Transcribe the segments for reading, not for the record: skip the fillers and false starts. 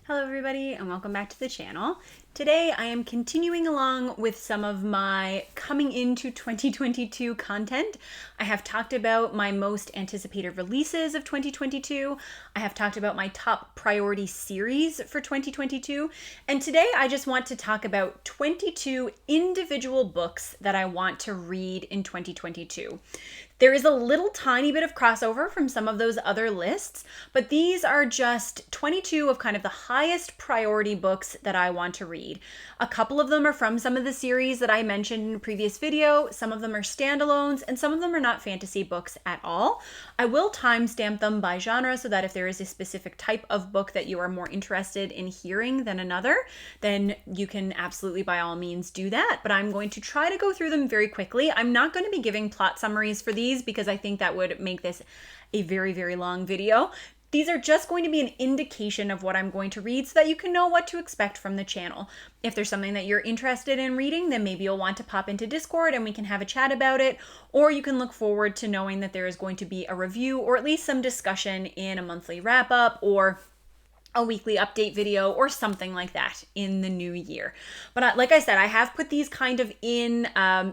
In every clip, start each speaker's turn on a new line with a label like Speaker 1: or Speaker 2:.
Speaker 1: Hello everybody and welcome back to the channel. Today I am continuing along with some of my coming into 2022 content. I have talked about my most anticipated releases of 2022. I have talked about my top priority series for 2022. And today I just want to talk about 22 individual books that I want to read in 2022. There is a little tiny bit of crossover from some of those other lists, but these are just 22 of kind of the highest priority books that I want to read. A couple of them are from some of the series that I mentioned in a previous video. Some of them are standalones, and some of them are not fantasy books at all. I will timestamp them by genre so that if there is a specific type of book that you are more interested in hearing than another, then you can absolutely by all means do that. But I'm going to try to go through them very quickly. I'm not going to be giving plot summaries for these because I think that would make this a very, very long video. These are just going to be an indication of what I'm going to read so that you can know what to expect from the channel. If there's something that you're interested in reading, then maybe you'll want to pop into Discord and we can have a chat about it, or you can look forward to knowing that there is going to be a review or at least some discussion in a monthly wrap-up or a weekly update video or something like that in the new year. But like I said, I have put these kind of in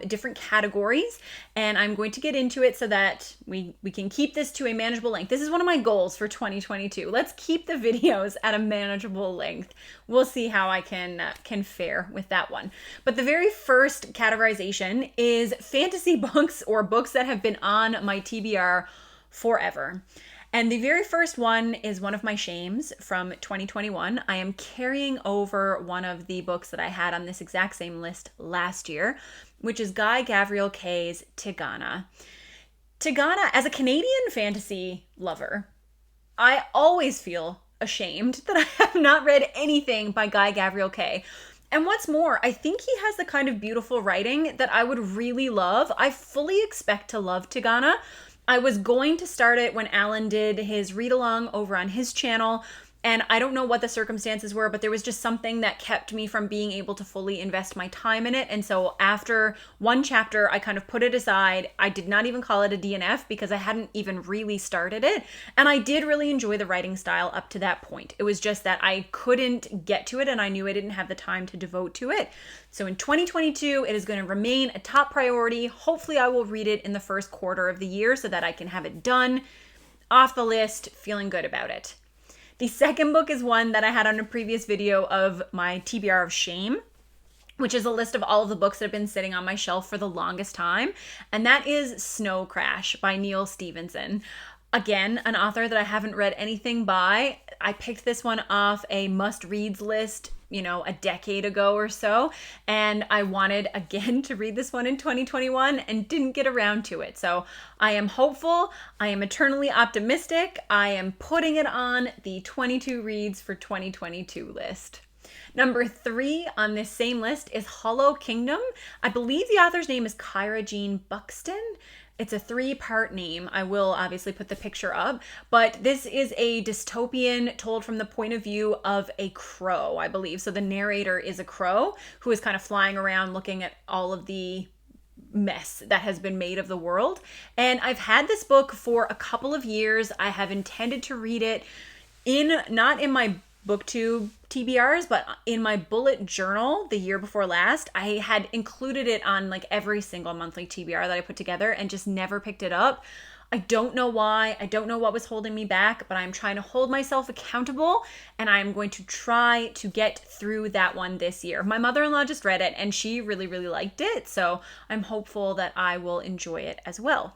Speaker 1: different categories, and I'm going to get into it so that we can keep this to a manageable length. This is one of my goals for 2022. Let's keep the videos at a manageable length. We'll see how I can fare with that one. But the very first categorization is fantasy books or books that have been on my TBR forever. And the very first one is one of my shames from 2021. I am carrying over one of the books that I had on this exact same list last year, which is Guy Gavriel Kay's Tigana. Tigana, as a Canadian fantasy lover, I always feel ashamed that I have not read anything by Guy Gavriel Kay. And what's more, I think he has the kind of beautiful writing that I would really love. I fully expect to love Tigana. I was going to start it when Alan did his read-along over on his channel, and I don't know what the circumstances were, but there was just something that kept me from being able to fully invest my time in it. And so after one chapter, I kind of put it aside. I did not even call it a DNF because I hadn't even really started it. And I did really enjoy the writing style up to that point. It was just that I couldn't get to it, and I knew I didn't have the time to devote to it. So in 2022, it is going to remain a top priority. Hopefully I will read it in the first quarter of the year so that I can have it done, off the list, feeling good about it. The second book is one that I had on a previous video of my TBR of shame, which is a list of all of the books that have been sitting on my shelf for the longest time. And that is Snow Crash by Neil Stephenson. Again, an author that I haven't read anything by. I picked this one off a must-reads list, a decade ago or so, and I wanted again to read this one in 2021 and didn't get around to it. So I am hopeful, I am eternally optimistic, I am putting it on the 22 reads for 2022 list. Number 3 on this same list is Hollow Kingdom. I believe the author's name is Kyra Jean Buxton. It's a 3-part name. I will obviously put the picture up, but this is a dystopian told from the point of view of a crow, I believe. So the narrator is a crow who is kind of flying around looking at all of the mess that has been made of the world. And I've had this book for a couple of years. I have intended to read it not in my booktube TBRs, but in my bullet journal the year before last. I had included it on like every single monthly TBR that I put together and just never picked it up. I don't know why. I don't know what was holding me back, but I'm trying to hold myself accountable, and I'm going to try to get through that one this year. My mother-in-law just read it and she really, really liked it, so I'm hopeful that I will enjoy it as well.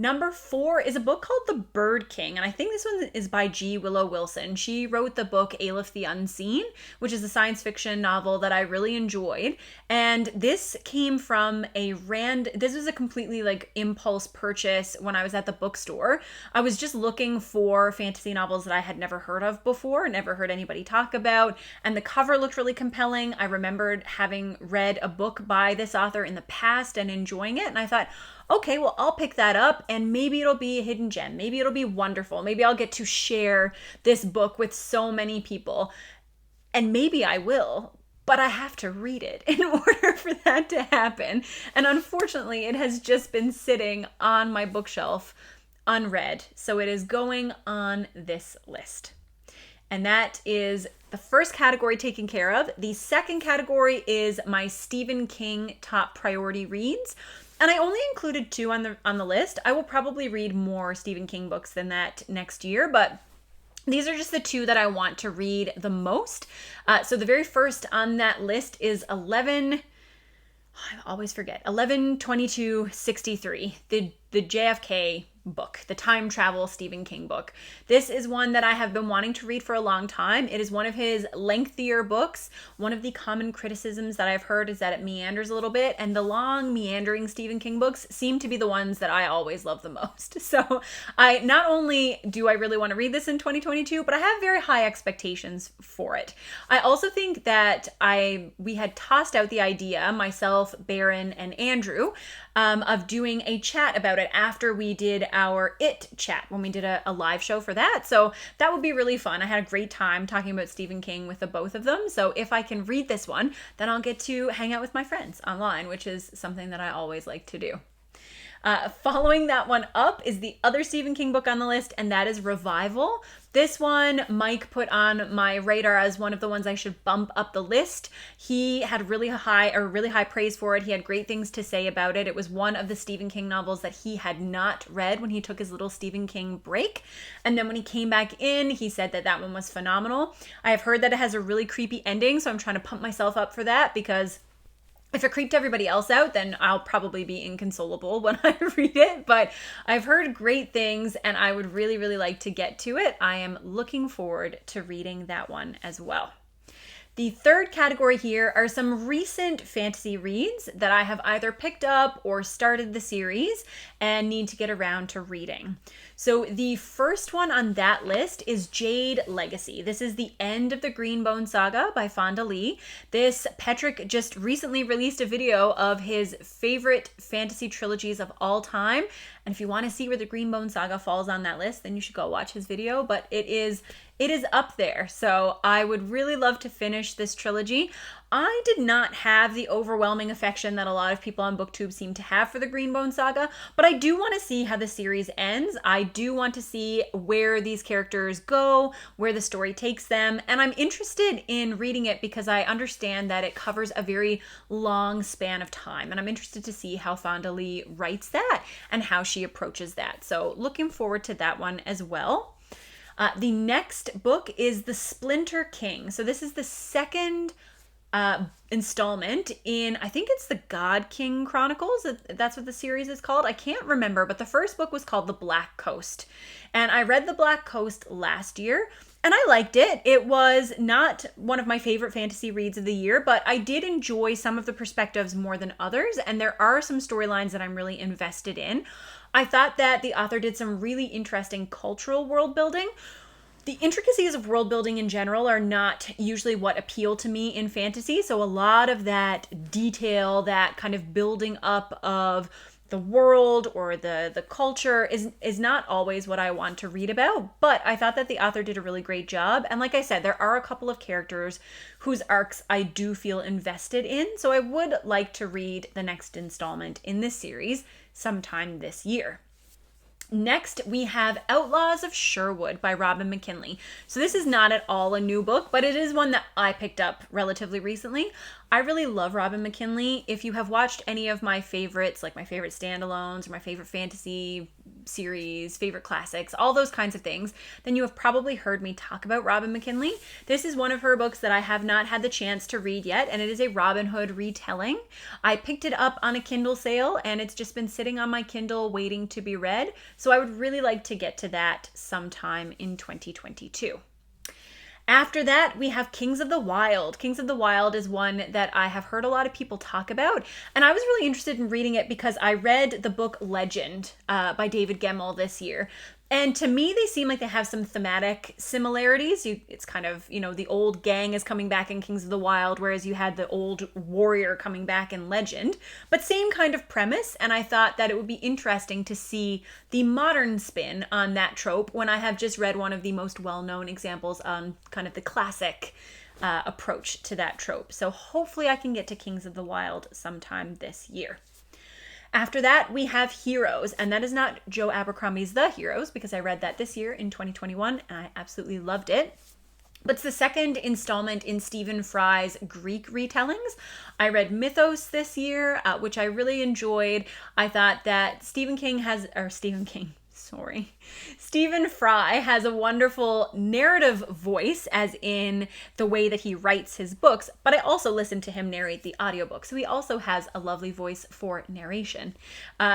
Speaker 1: Number 4 is a book called The Bird King, and I think this one is by G. Willow Wilson. She wrote the book Aleph the Unseen, which is a science fiction novel that I really enjoyed. And this came from this was a completely impulse purchase when I was at the bookstore. I was just looking for fantasy novels that I had never heard of before, never heard anybody talk about, and the cover looked really compelling. I remembered having read a book by this author in the past and enjoying it, and I thought, okay, well, I'll pick that up and maybe it'll be a hidden gem. Maybe it'll be wonderful. Maybe I'll get to share this book with so many people. And maybe I will, but I have to read it in order for that to happen. And unfortunately, it has just been sitting on my bookshelf unread. So it is going on this list. And that is the first category taken care of. The second category is my Stephen King top priority reads. And I only included 2 on the list. I will probably read more Stephen King books than that next year, but these are just the 2 that I want to read the most. So the very first on that list is 11/22/63, the JFK book, the time travel Stephen King book. This is one that I have been wanting to read for a long time. It is one of his lengthier books. One of the common criticisms that I've heard is that it meanders a little bit, and the long meandering Stephen King books seem to be the ones that I always love the most. So I not only do I really want to read this in 2022, but I have very high expectations for it. I also think that we had tossed out the idea, myself, Baron, and Andrew, of doing a chat about it after we did our It chat, when we did a live show for that. So that would be really fun. I had a great time talking about Stephen King with the both of them. So if I can read this one, then I'll get to hang out with my friends online, which is something that I always like to do. Following that one up is the other Stephen King book on the list, and that is Revival. This one Mike put on my radar as one of the ones I should bump up the list. He had really high praise for it. He had great things to say about it. It was one of the Stephen King novels that he had not read when he took his little Stephen King break. And then when he came back in, he said that one was phenomenal. I have heard that it has a really creepy ending, so I'm trying to pump myself up for that, because if it creeped everybody else out, then I'll probably be inconsolable when I read it. But I've heard great things, and I would really, really like to get to it. I am looking forward to reading that one as well. The third category here are some recent fantasy reads that I have either picked up or started the series and need to get around to reading. So the first one on that list is Jade Legacy. This is the end of the Greenbone saga by Fonda Lee. Patrick just recently released a video of his favorite fantasy trilogies of all time. And if you want to see where the Greenbone saga falls on that list, then you should go watch his video. But it is up there. So I would really love to finish this trilogy. I did not have the overwhelming affection that a lot of people on BookTube seem to have for the Greenbone saga, but I do want to see how the series ends. I do want to see where these characters go, where the story takes them, and I'm interested in reading it because I understand that it covers a very long span of time, and I'm interested to see how Fonda Lee writes that and how she approaches that. So looking forward to that one as well. The next book is The Splinter King. So this is the second installment in, I think it's the God King Chronicles. That's what the series is called. I can't remember, but the first book was called The Black Coast. And I read The Black Coast last year, and I liked it. It was not one of my favorite fantasy reads of the year, but I did enjoy some of the perspectives more than others, and there are some storylines that I'm really invested in. I thought that the author did some really interesting cultural world building. The intricacies of world building in general are not usually what appeal to me in fantasy, so a lot of that detail, that kind of building up of the world or the culture is not always what I want to read about, but I thought that the author did a really great job. And like I said, there are a couple of characters whose arcs I do feel invested in, so I would like to read the next installment in this series sometime this year. Next, we have Outlaws of Sherwood by Robin McKinley. So this is not at all a new book, but it is one that I picked up relatively recently. I really love Robin McKinley. If you have watched any of my favorites, like my favorite standalones or my favorite fantasy series, favorite classics, all those kinds of things, then you have probably heard me talk about Robin McKinley. This is one of her books that I have not had the chance to read yet, and it is a Robin Hood retelling. I picked it up on a Kindle sale, and it's just been sitting on my Kindle waiting to be read, so I would really like to get to that sometime in 2022. After that, we have Kings of the Wild. Kings of the Wild is one that I have heard a lot of people talk about, and I was really interested in reading it because I read the book Legend by David Gemmell this year. And to me, they seem like they have some thematic similarities. It's kind of, the old gang is coming back in Kings of the Wild, whereas you had the old warrior coming back in Legend. But same kind of premise, and I thought that it would be interesting to see the modern spin on that trope when I have just read one of the most well-known examples on kind of the classic approach to that trope. So hopefully I can get to Kings of the Wild sometime this year. After that, we have Heroes, and that is not Joe Abercrombie's The Heroes, because I read that this year in 2021, and I absolutely loved it. But it's the second installment in Stephen Fry's Greek retellings. I read Mythos this year, which I really enjoyed. I thought that Stephen Fry has a wonderful narrative voice, as in the way that he writes his books, but I also listened to him narrate the audiobook. So he also has a lovely voice for narration.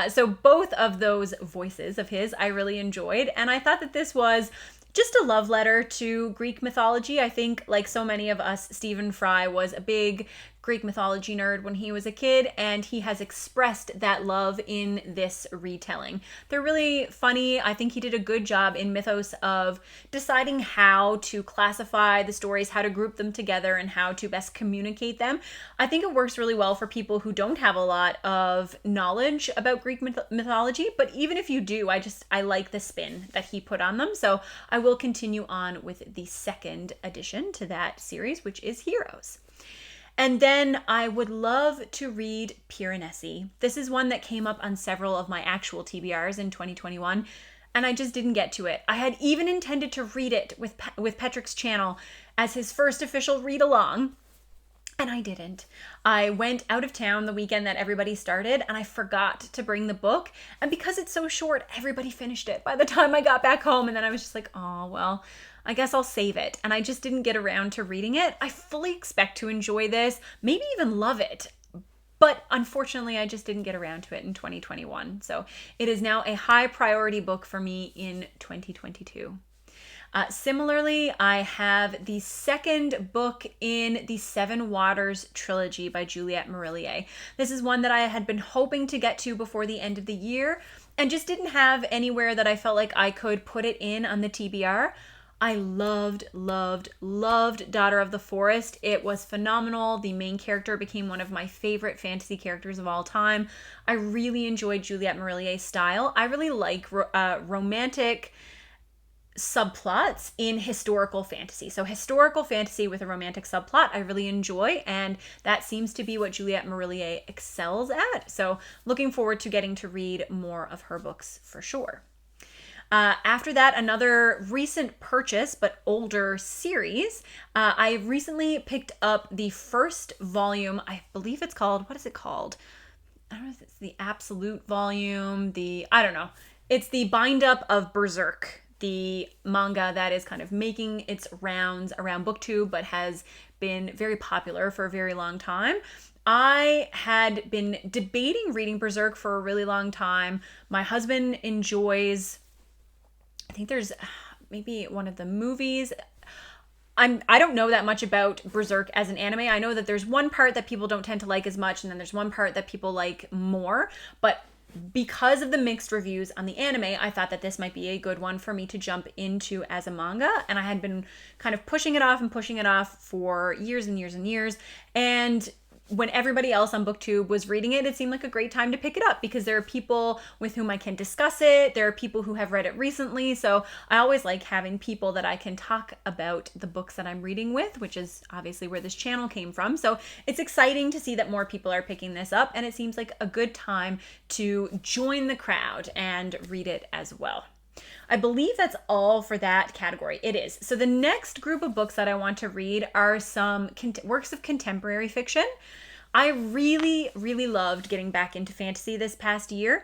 Speaker 1: So both of those voices of his I really enjoyed, and I thought that this was just a love letter to Greek mythology. I think, like so many of us, Stephen Fry was a big Greek mythology nerd when he was a kid, and he has expressed that love in this retelling. They're really funny. I think he did a good job in Mythos of deciding how to classify the stories, how to group them together, and how to best communicate them. I think it works really well for people who don't have a lot of knowledge about Greek mythology, but even if you do, I like the spin that he put on them. So I will continue on with the second addition to that series, which is Heroes. And then I would love to read Piranesi. This is one that came up on several of my actual TBRs in 2021, and I just didn't get to it. I had even intended to read it with Patrick's channel as his first official read-along, and I didn't. I went out of town the weekend that everybody started, and I forgot to bring the book, and because it's so short, everybody finished it by the time I got back home, and then I was just like, oh, well, I guess I'll save it. And I just didn't get around to reading it. I fully expect to enjoy this, maybe even love it. But unfortunately, I just didn't get around to it in 2021. So it is now a high priority book for me in 2022. Similarly, I have the second book in the Seven Waters trilogy by Juliette Marillier. This is one that I had been hoping to get to before the end of the year and just didn't have anywhere that I felt like I could put it in on the TBR. I loved Daughter of the Forest. It was phenomenal. The main character became one of my favorite fantasy characters of all time. I really enjoyed Juliette Marillier's style. I really like romantic subplots in historical fantasy. So historical fantasy with a romantic subplot I really enjoy, and that seems to be what Juliette Marillier excels at. So looking forward to getting to read more of her books for sure. After that, another recent purchase, but older series. I recently picked up the first volume. I believe it's called, what is it called? I don't know if it's the Absolute volume, I don't know. It's the bind up of Berserk, the manga that is kind of making its rounds around BookTube, but has been very popular for a very long time. I had been debating reading Berserk for a really long time. My husband enjoys, I think there's maybe one of the movies. I don't know that much about Berserk as an anime. I know that there's one part that people don't tend to like as much, and then there's one part that people like more. But because of the mixed reviews on the anime, I thought that this might be a good one for me to jump into as a manga. And I had been kind of pushing it off for years and years and years. And when everybody else on BookTube was reading it, it seemed like a great time to pick it up because there are people with whom I can discuss it. There are people who have read it recently. So I always like having people that I can talk about the books that I'm reading with, which is obviously where this channel came from. So it's exciting to see that more people are picking this up, and it seems like a good time to join the crowd and read it as well. I believe that's all for that category. It is. So the next group of books that I want to read are some works of contemporary fiction. I really loved getting back into fantasy this past year,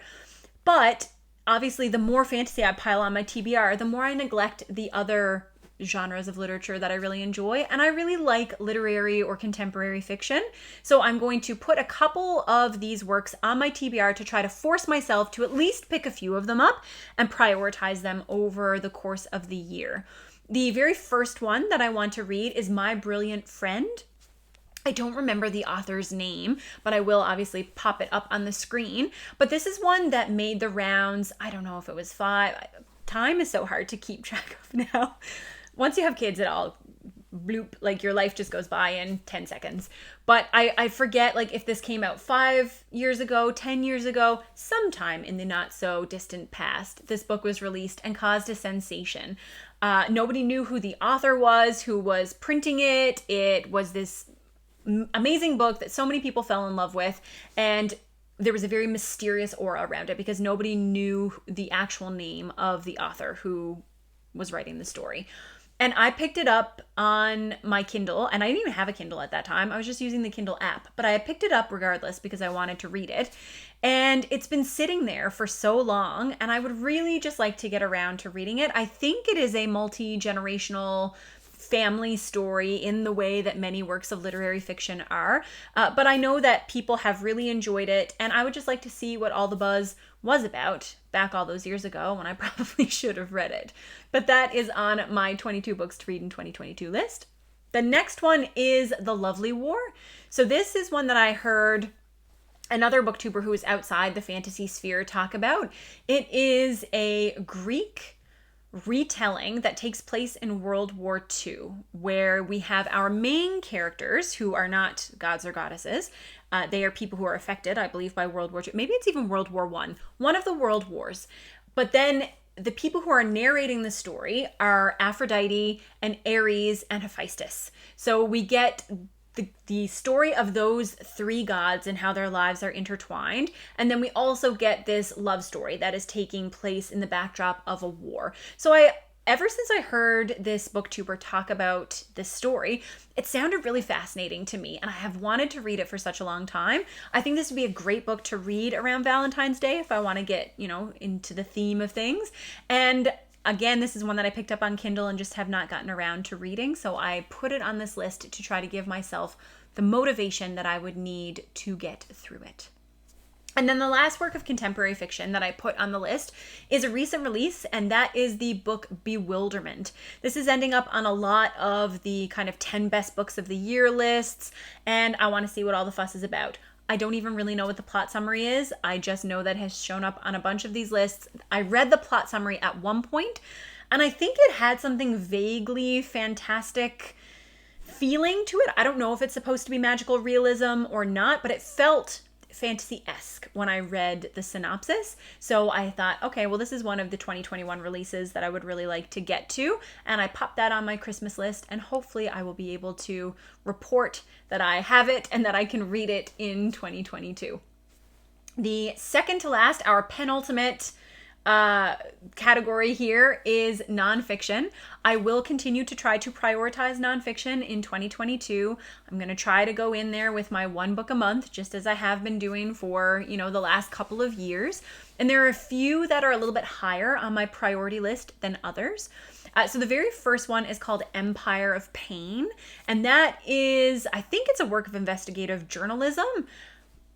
Speaker 1: but obviously the more fantasy I pile on my TBR, the more I neglect the other genres of literature that I really enjoy, and I really like literary or contemporary fiction. So I'm going to put a couple of these works on my TBR to try to force myself to at least pick a few of them up and prioritize them over the course of the year. The very first one that I want to read is My Brilliant Friend. I don't remember the author's name, but I will obviously pop it up on the screen. But this is one that made the rounds, I don't know if it was 5. Time is so hard to keep track of now. Once you have kids, it all bloop, like your life just goes by in 10 seconds. But I forget like if this came out 5 years ago, 10 years ago, sometime in the not so distant past, this book was released and caused a sensation. Nobody knew who the author was, who was printing it. It was this amazing book that so many people fell in love with, and there was a very mysterious aura around it because nobody knew the actual name of the author who was writing the story. And I picked it up on my Kindle, and I didn't even have a Kindle at that time. I was just using the Kindle app, but I picked it up regardless because I wanted to read it. And it's been sitting there for so long, and I would really just like to get around to reading it. I think it is a multi-generational family story in the way that many works of literary fiction are. But I know that people have really enjoyed it, and I would just like to see what all the buzz was about back all those years ago when I probably should have read it. But that is on my 22 books to read in 2022 list. The next one is The Lovely War. So this is one that I heard another booktuber who is outside the fantasy sphere talk about. It is a Greek retelling that takes place in World War II, where we have our main characters who are not gods or goddesses. They are people who are affected, I believe, by World War II. Maybe it's even World War I, one of the world wars. But then the people who are narrating the story are Aphrodite and Ares and Hephaestus. So we get the story of those three gods and how their lives are intertwined. And then we also get this love story that is taking place in the backdrop of a war. So ever since I heard this booktuber talk about this story, it sounded really fascinating to me, and I have wanted to read it for such a long time. I think this would be a great book to read around Valentine's Day if I want to get, into the theme of things. And again, this is one that I picked up on Kindle and just have not gotten around to reading, so I put it on this list to try to give myself the motivation that I would need to get through it. And then the last work of contemporary fiction that I put on the list is a recent release, and that is the book Bewilderment. This is ending up on a lot of the kind of 10 best books of the year lists, and I want to see what all the fuss is about. I don't even really know what the plot summary is. I just know that it has shown up on a bunch of these lists. I read the plot summary at one point, and I think it had something vaguely fantastic feeling to it. I don't know if it's supposed to be magical realism or not, but it felt fantasy-esque when I read the synopsis. So I thought, okay, well, this is one of the 2021 releases that I would really like to get to. And I popped that on my Christmas list, and hopefully I will be able to report that I have it and that I can read it in 2022. The second to last, our penultimate category here is nonfiction. I will continue to try to prioritize nonfiction in 2022. I'm going to try to go in there with my one book a month, just as I have been doing for, the last couple of years. And there are a few that are a little bit higher on my priority list than others. So the very first one is called Empire of Pain. And that is, I think it's a work of investigative journalism.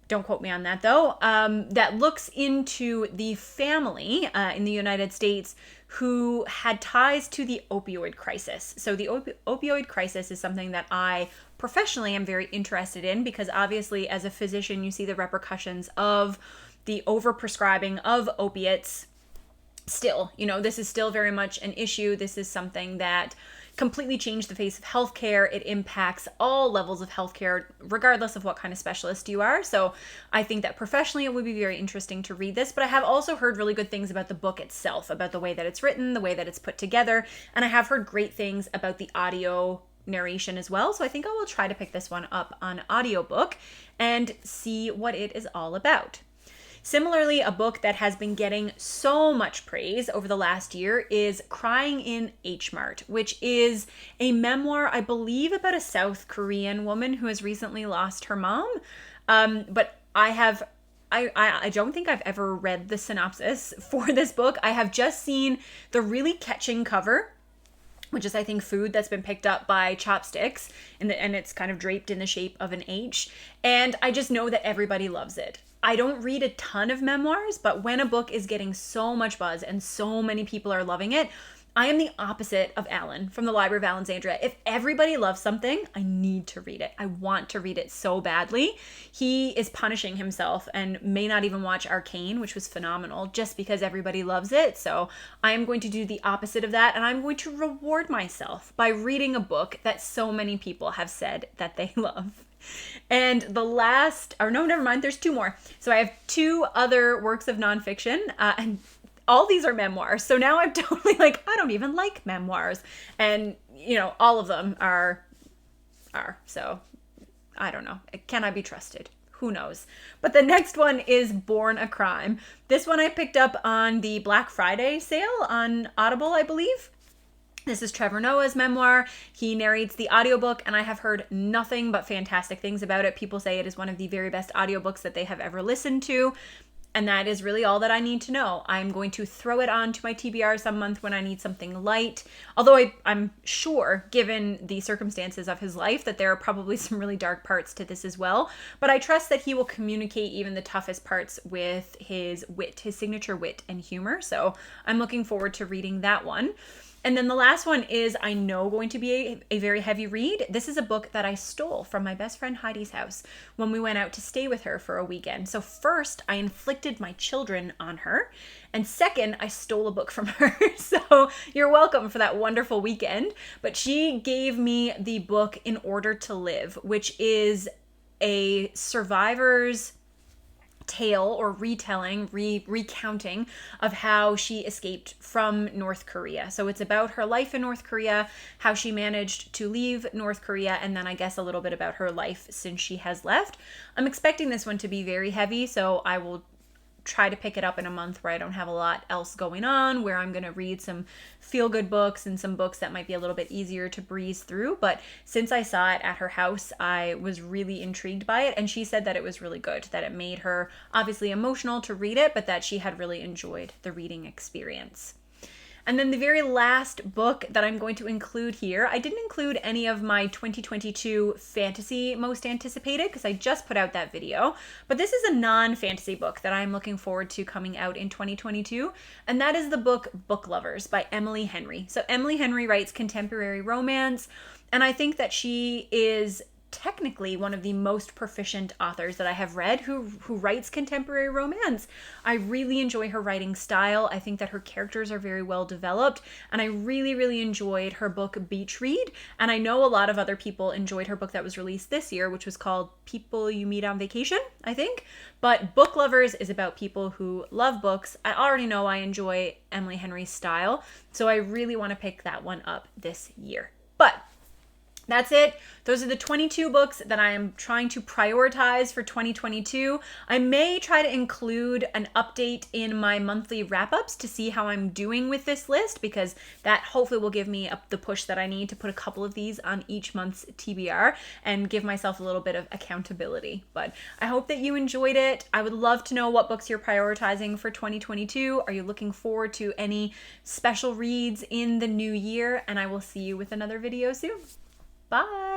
Speaker 1: Don't quote me on that though, that looks into the family in the United States who had ties to the opioid crisis. So the opioid crisis is something that I professionally am very interested in, because obviously as a physician, you see the repercussions of the overprescribing of opiates still. This is still very much an issue. This is something that completely changed the face of healthcare. It impacts all levels of healthcare, regardless of what kind of specialist you are. So I think that professionally it would be very interesting to read this, but I have also heard really good things about the book itself, about the way that it's written, the way that it's put together, and I have heard great things about the audio narration as well. So I think I will try to pick this one up on audiobook and see what it is all about. Similarly, a book that has been getting so much praise over the last year is Crying in H Mart, which is a memoir, I believe, about a South Korean woman who has recently lost her mom. But I don't think I've ever read the synopsis for this book. I have just seen the really catching cover, which is, I think, food that's been picked up by chopsticks, and it's kind of draped in the shape of an H. And I just know that everybody loves it. I don't read a ton of memoirs, but when a book is getting so much buzz and so many people are loving it, I am the opposite of Alan from the Library of Alexandria. If everybody loves something, I need to read it. I want to read it so badly. He is punishing himself and may not even watch Arcane, which was phenomenal, just because everybody loves it. So I am going to do the opposite of that, and I'm going to reward myself by reading a book that so many people have said that they love. And the last, or no, never mind, there's two more. So I have two other works of nonfiction, and all these are memoirs. So now I'm totally like, I don't even like memoirs. And, all of them are. So I don't know. Can I be trusted? Who knows? But the next one is Born a Crime. This one I picked up on the Black Friday sale on Audible, I believe. This is Trevor Noah's memoir. He narrates the audiobook, and I have heard nothing but fantastic things about it. People say it is one of the very best audiobooks that they have ever listened to. And that is really all that I need to know. I'm going to throw it on to my TBR some month when I need something light. Although I'm sure, given the circumstances of his life, that there are probably some really dark parts to this as well. But I trust that he will communicate even the toughest parts with his wit, his signature wit and humor. So I'm looking forward to reading that one. And then the last one is, I know, going to be a very heavy read. This is a book that I stole from my best friend Heidi's house when we went out to stay with her for a weekend. So first, I inflicted my children on her. And second, I stole a book from her. So you're welcome for that wonderful weekend. But she gave me the book In Order to Live, which is a survivor's tale or retelling, recounting of how she escaped from North Korea. So it's about her life in North Korea, how she managed to leave North Korea, and then I guess a little bit about her life since she has left. I'm expecting this one to be very heavy, so I will try to pick it up in a month where I don't have a lot else going on, where I'm going to read some feel-good books and some books that might be a little bit easier to breeze through. But since I saw it at her house, I was really intrigued by it, and she said that it was really good, that it made her obviously emotional to read it, but that she had really enjoyed the reading experience. And then the very last book that I'm going to include here, I didn't include any of my 2022 fantasy most anticipated because I just put out that video, but this is a non-fantasy book that I'm looking forward to coming out in 2022, and that is the book Book Lovers by Emily Henry. So Emily Henry writes contemporary romance, and I think that she is technically one of the most proficient authors that I have read who writes contemporary romance. I really enjoy her writing style. I think that her characters are very well developed, and I really enjoyed her book Beach Read, and I know a lot of other people enjoyed her book that was released this year, which was called People You Meet on Vacation, I think. But Book Lovers is about people who love books. I already know I enjoy Emily Henry's style, so I really want to pick that one up this year. But that's it. Those are the 22 books that I am trying to prioritize for 2022. I may try to include an update in my monthly wrap-ups to see how I'm doing with this list, because that hopefully will give me the push that I need to put a couple of these on each month's TBR and give myself a little bit of accountability. But I hope that you enjoyed it. I would love to know what books you're prioritizing for 2022. Are you looking forward to any special reads in the new year? And I will see you with another video soon. Bye.